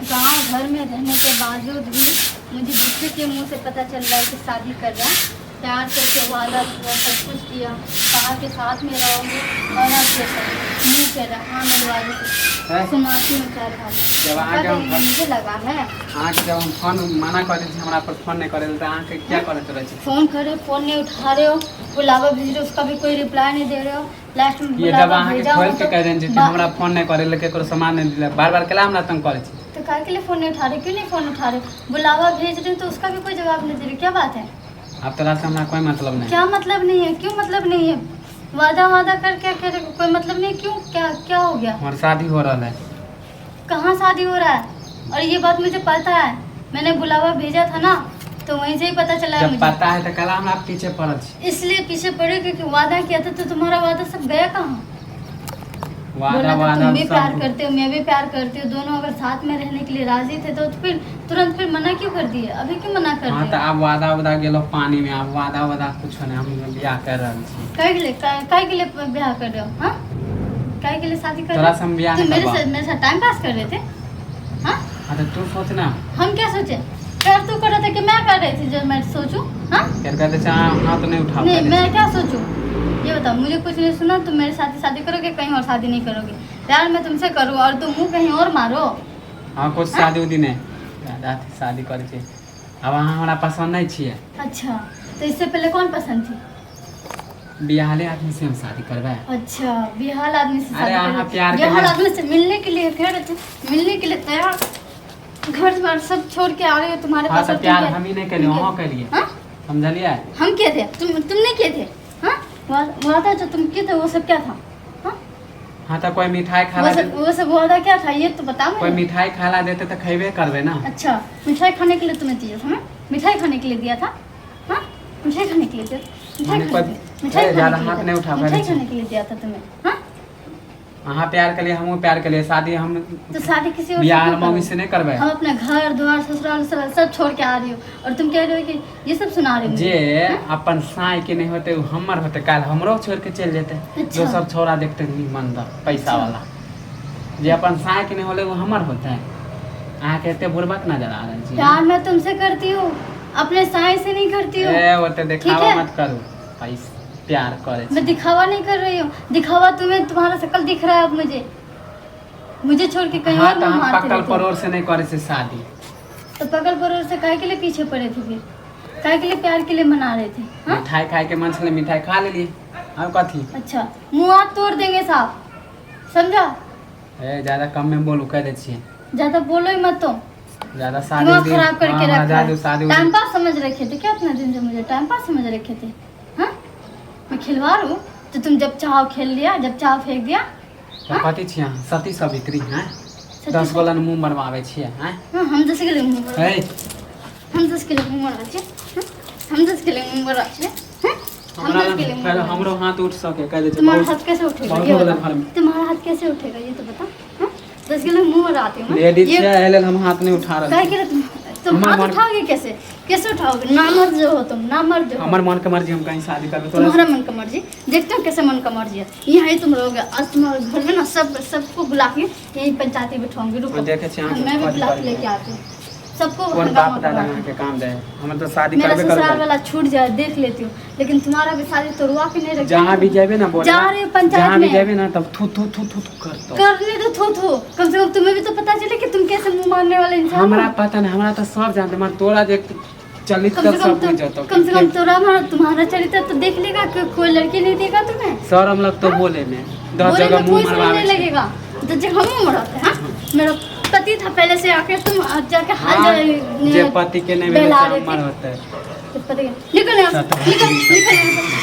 गांव घर में रहने के बावजूद भी मुझे दूसरे के मुंह से पता चल रहा है कि शादी कर रहा है। प्यार करके वादा किया, सब कुछ किया, कहा के साथ में रहोगे और अब कैसा नहीं कह रहा। हाँ मेरे वाले से सुनाती हूँ क्या था जब आगे हम मुझे लगा है आके जब हम फोन मना कर दी हमारा पर फोन नहीं करे तो आके क्या करे तो रहे फोन करे, फोन नहीं उठा रहे हो, बुलावा भेज रहे हो, उसका भी कोई रिप्लाई नहीं दे रहे हो। लास्ट में ये जब बुलावा आके भेजा खोल हो के कह देन जे हमरा फोन नहीं करे लेके कोनो सामान नहीं दिला बार-बार केला हमरा तंग करे छी। तो काहे के लिए फोन नहीं उठा रहे, क्यों नहीं फोन उठा रहे? बुलावा भेज रहे हो तो उसका भी कोई जवाब नहीं दे रहे, क्या बात है? अब तेरा से हमरा कोई मतलब नहीं। क्या मतलब नहीं है? क्यों मतलब नहीं है? वादा कर क्या कह रहे, कोई मतलब नहीं, क्यों क्या हो गया? हमारी शादी हो रहा है। कहाँ शादी हो रहा है? और ये बात मुझे पता है, मैंने बुलावा भेजा था ना तो वहीं से ही पता चला है जब मुझे। पता है तो कल हमरा पीछे पड़ल छी। इसलिए पीछे पड़े क्योंकि वादा किया था, तो तुम्हारा वादा सब गया कहाँ? वादा तुम भी प्यार सब करते हो, मैं भी प्यार करती हूँ, दोनों अगर साथ में रहने के लिए राजी थे तो फिर तुरंत फिर मना क्यों कर दिए? अभी क्यों मना कर हाँ दिए? तो अब वादा गेलो पानी में। अब वादा कुछ नहीं, हम बियाह कर रहे छी। काहे के लिए ब्याह कर रहे हो? हाँ, काहे के लिए शादी कर रहे तोरा हो? से हम बियाह तुम नहीं मेरे करवा। साथ टाइम पास कर रहे थे? हाँ, हाँ तो तू सोच ना। हम क्या सोचे? कर तू कर रहे थे कि मैं कर रही थी जो मैं सोचूं? हाँ, फिर कहते हाथ नहीं उठा नहीं पहले मैं से। क्या सोचूं? ये बताओ, मुझे कुछ नहीं सुना, तुम मेरे साथ ही शादी करोगे, कहीं और शादी नहीं करोगे? प्यार मैं तुमसे करूँ और तुम मुँह कहीं और मारो? हाँ कुछ शादी उदी नहीं दादा थी शादी करे छी। अब अहाँ हमरा पसंद नहीं छिए। अच्छा, तो इससे पहले कौन पसंद थी? बियाहले आदमी से हम शादी करबे। अच्छा, बिहाल आदमी से अरे शादी अहाँ कर प्यार के बिहाल हैं। आदमी से मिलने के लिए मिलने के लिए तैयार, घर द्वार सब छोड़ के आ रहे हो तुम्हारे हाँ पास। तो और तुम प्यार क्या- हम ही नहीं करिए वहाँ करिए। हाँ? समझलिए? हम किए थे, तुमने किए थे? हाँ, वादा जो तुम किए थे वो सब क्या था? हाँ, हाँ तो कोई मिठाई खाला वो सब वादा क्या था ये तो बताओ कोई मुझे। मिठाई खाला देते तो खैबे करबे ना। अच्छा, मिठाई खाने के लिए तुम्हें दिया था ना? मिठाई खाने के लिए दिया था? हाँ, मिठाई खाने के लिए दिया मिठाई मैंने खाने कोई- के लिए- मिठाई ए, ज्यादा खाने के लिए हाथ नहीं उठा, मिठाई पहले खाने के लिए दिया था तुम्हें? हाँ, अहाँ प्यार के लिए हमहू प्यार के लिए शादी हम तो शादी किसी और से बियाह क्यों मम्मी करोगे? से नहीं करबे। हम अपना घर द्वार ससुराल सब छोड़ के आ रही हो और तुम कह रहे हो कि ये सब सुना रहे हो मुझे। जे अपन साई के नहीं होते उ हमर होते काल हमरो छोड़ के चल जेते। अच्छा। जो सब छोरा देखते ईमानदार पैसा वाला जे अपन साई के नहीं होले वो हमर होते हैं। अहाँ कहते बुरबक नजर आ रहे छी। प्यार मैं तुमसे करती हूँ, अपने साय से नहीं करती हूँ। ए ओते दिखावा है? मत करो। पैसा प्यार करे छी। मैं दिखावा नहीं कर रही हूँ, दिखावा तुम्हें तुम्हारा शक्ल दिख रहा है अब मुझे छोड़ के कहीं हाँ और तो मुंह हम मारते पक्कल रहते हो। परोर से नहीं करे से शादी। तो पकड़ परोर से काहे के लिए पीछे पड़े थे फिर? काहे के लिए प्यार के लिए मना रहे थे? हाँ? मिठाई खाए के मन से मिठाई खा ले लिए। अब कथी अच्छा, मुँह हाथ तोड़ देंगे साहब, समझा? ए ज्यादा कम में बोलू कह दे छिए। ज्यादा बोलो ही मत तुम, ज्यादा शादी दिमाग उदी- खराब करके हाँ, रखा ज्यादा है। शादी उदी- टाइम पास समझ रखे थे क्या इतना दिन से? मुझे टाइम पास समझ रखे थे? हाँ, मैं खिलवाड़ हूँ तो तुम जब चाहो खेल लिया, जब चाहो फेंक दिया। तो कथी छिए अहाँ? सती सावित्री हैं? सच्ची 10 से- गोलन मुंह मरवावे छिए हैं? हाँ, हम 10 किलो मुँह बड़ा, ए हम 10 किलो मुँह बड़ा छे, हाँ? हम 10 किलो मुँह बड़ा छे, हाँ? हम हमरा 10 किलो मुँह पहले बड़ा हमरो हाथ उठ सके कह दे छी। तुम्हारा बहुत- हाथ कैसे उठेगा बहुत ये बड़ा बताओ। घर में। तुम्हारा हाथ कैसे उठेगा ये तो बता। हाँ? 10 किलो मुँह में आती हूँ लेडीज ये है एले हम हाथ नहीं उठा काहे रहे। के लिए तुम हमार हाथ मन- उठाओगे कैसे उठाओगे? नामर्द जो हो तुम, नामर्द जो हो। हमर मन के मर्जी हम कहीं शादी करबे तोरा तुम्हारा मन का मर्जी, देखते हो कैसे मन का मर्जी है। यहाँ ही तुम रहोगे, आज तुम्हारे घर में ना सबको बुला के यही पंचायती बिठाऊंगी। रुको, देखे छी अहाँ मैं भी के बुला कथी के लेके आती हूँ सबको। कौन हंगामा बाप दादा करवा के। के काम दे हम तो शादी मेरा करबे ससुराल करबे। वाला छूट जाए देख लेती हूँ, लेकिन तुम्हारा भी शादी तो रुआ के नहीं रखी। जहाँ भी जाबे ना बोल जा रहे हो पंचायत जहाँ भी में। जाबे ना तब थू थू थू थू कर दो। करने दो थो कम से कम तुम्हें भी तो पता चले कि तुम कैसे मुंह मारने वाले इंसान हो। हमरा पता नहीं, हमरा तो सब जानते मगर तोरा जे चलित कम कर से सब कम बुझ जातो। कम से कम तुम्हारा चरित्र तो देख लेगा कि कोई लड़की नहीं देगा तुम्हें। शर्म लग तो बोले में 10 बोले जगह में मुंह कोई समझ मरवावे नहीं छी। लगेगा तो जब हम मराते हैं। मेरा पति था पहले से आके तुम जाके हाँ, जे पति के नहीं मिले बहला से रहे हमर थे। होते है। निकल यहाँ से, निकल यहाँ से।